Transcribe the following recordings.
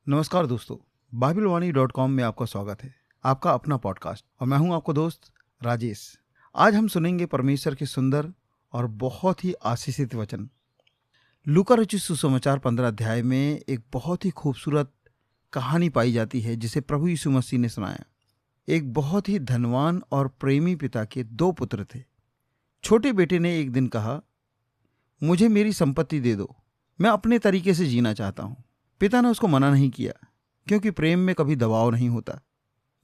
नमस्कार दोस्तों, बाइबलवाणी.com में आपका स्वागत है। आपका अपना पॉडकास्ट और मैं हूं आपका दोस्त राजेश। आज हम सुनेंगे परमेश्वर के सुंदर और बहुत ही आशीषित वचन। लूका रचित सुसमाचार 15 अध्याय में एक बहुत ही खूबसूरत कहानी पाई जाती है जिसे प्रभु यीशु मसीह ने सुनाया। एक बहुत ही धनवान और प्रेमी पिता के 2 पुत्र थे। छोटे बेटे ने एक दिन कहा, मुझे मेरी संपत्ति दे दो, मैं अपने तरीके से जीना चाहता हूं। पिता ने उसको मना नहीं किया, क्योंकि प्रेम में कभी दबाव नहीं होता।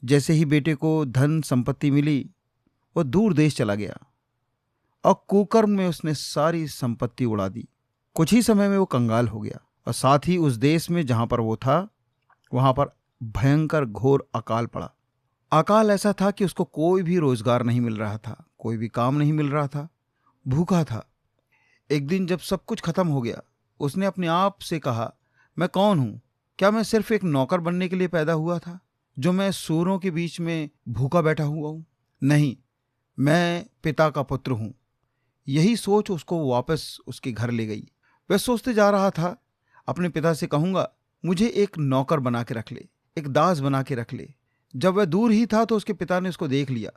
जैसे ही बेटे को धन संपत्ति मिली, वो दूर देश चला गया और कुकर्म में उसने सारी संपत्ति उड़ा दी। कुछ ही समय में वो कंगाल हो गया और साथ ही उस देश में जहां पर वो था वहां पर भयंकर घोर अकाल पड़ा। अकाल ऐसा था कि उसको कोई भी रोजगार नहीं मिल रहा था, कोई भी काम नहीं मिल रहा था, भूखा था। एक दिन जब सब कुछ खत्म हो गया, उसने अपने आप से कहा, मैं कौन हूं? क्या मैं सिर्फ एक नौकर बनने के लिए पैदा हुआ था, जो मैं सूरों के बीच में भूखा बैठा हुआ हूं? नहीं, मैं पिता का पुत्र हूं। यही सोच उसको वापस उसके घर ले गई। वह सोचते जा रहा था, अपने पिता से कहूंगा, मुझे एक नौकर बना के रख ले, एक दास बना के रख ले। जब वह दूर ही था तो उसके पिता ने उसको देख लिया।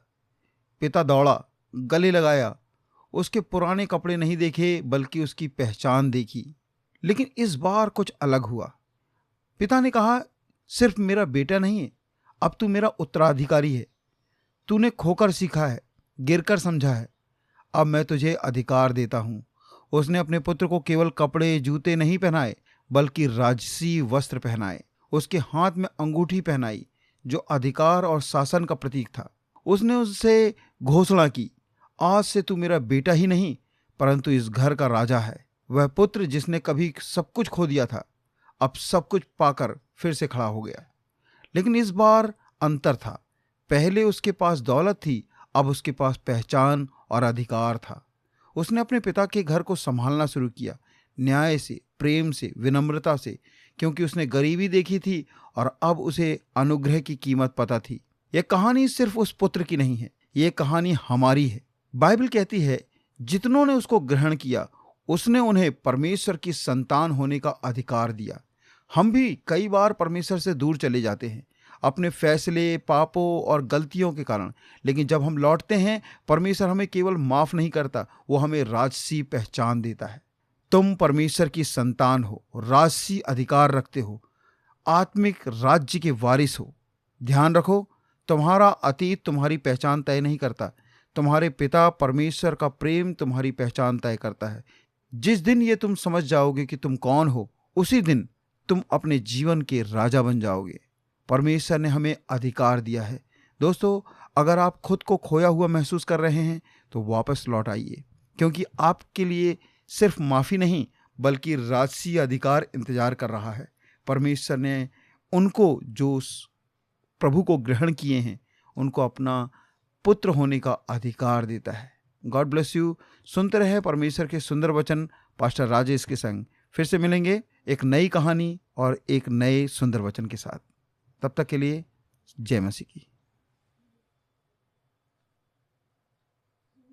पिता दौड़ा, गले लगाया, उसके पुराने कपड़े नहीं देखे बल्कि उसकी पहचान देखी। लेकिन इस बार कुछ अलग हुआ। पिता ने कहा, सिर्फ मेरा बेटा नहीं है, अब तू मेरा उत्तराधिकारी है। तूने खोकर सीखा है, गिरकर समझा है, अब मैं तुझे अधिकार देता हूं। उसने अपने पुत्र को केवल कपड़े जूते नहीं पहनाए बल्कि राजसी वस्त्र पहनाए। उसके हाथ में अंगूठी पहनाई जो अधिकार और शासन का प्रतीक था। उसने उससे घोषणा की, आज से तू मेरा बेटा ही नहीं परंतु इस घर का राजा है। वह पुत्र जिसने कभी सब कुछ खो दिया था, अब सब कुछ पाकर फिर से खड़ा हो गया। लेकिन इस बार अंतर था। पहले उसके पास दौलत थी, अब उसके पास पहचान और अधिकार था। उसने अपने पिता के घर को संभालना शुरू किया, न्याय से, प्रेम से, विनम्रता से, क्योंकि उसने गरीबी देखी थी और अब उसे अनुग्रह की कीमत पता थी। यह कहानी सिर्फ उस पुत्र की नहीं है, यह कहानी हमारी है। बाइबल कहती है, जितनों ने उसको ग्रहण किया उसने उन्हें परमेश्वर की संतान होने का अधिकार दिया। हम भी कई बार परमेश्वर से दूर चले जाते हैं अपने फैसले, पापों और गलतियों के कारण। लेकिन जब हम लौटते हैं, परमेश्वर हमें केवल माफ नहीं करता, वो हमें राजसी पहचान देता है। तुम परमेश्वर की संतान हो, राजसी अधिकार रखते हो, आत्मिक राज्य के वारिस हो। ध्यान रखो, तुम्हारा अतीत तुम्हारी पहचान तय नहीं करता, तुम्हारे पिता परमेश्वर का प्रेम तुम्हारी पहचान तय करता है। जिस दिन ये तुम समझ जाओगे कि तुम कौन हो, उसी दिन तुम अपने जीवन के राजा बन जाओगे। परमेश्वर ने हमें अधिकार दिया है। दोस्तों, अगर आप खुद को खोया हुआ महसूस कर रहे हैं तो वापस लौट आइए, क्योंकि आपके लिए सिर्फ माफी नहीं बल्कि राजसी अधिकार इंतजार कर रहा है। परमेश्वर ने उनको जो प्रभु को ग्रहण किए हैं उनको अपना पुत्र होने का अधिकार देता है। God bless you. सुनते रहे परमेश्वर के सुंदर वचन पास्टर राजेश के संग। फिर से मिलेंगे एक नई कहानी और एक नए सुंदर वचन के साथ। तब तक के लिए जय मसीह की।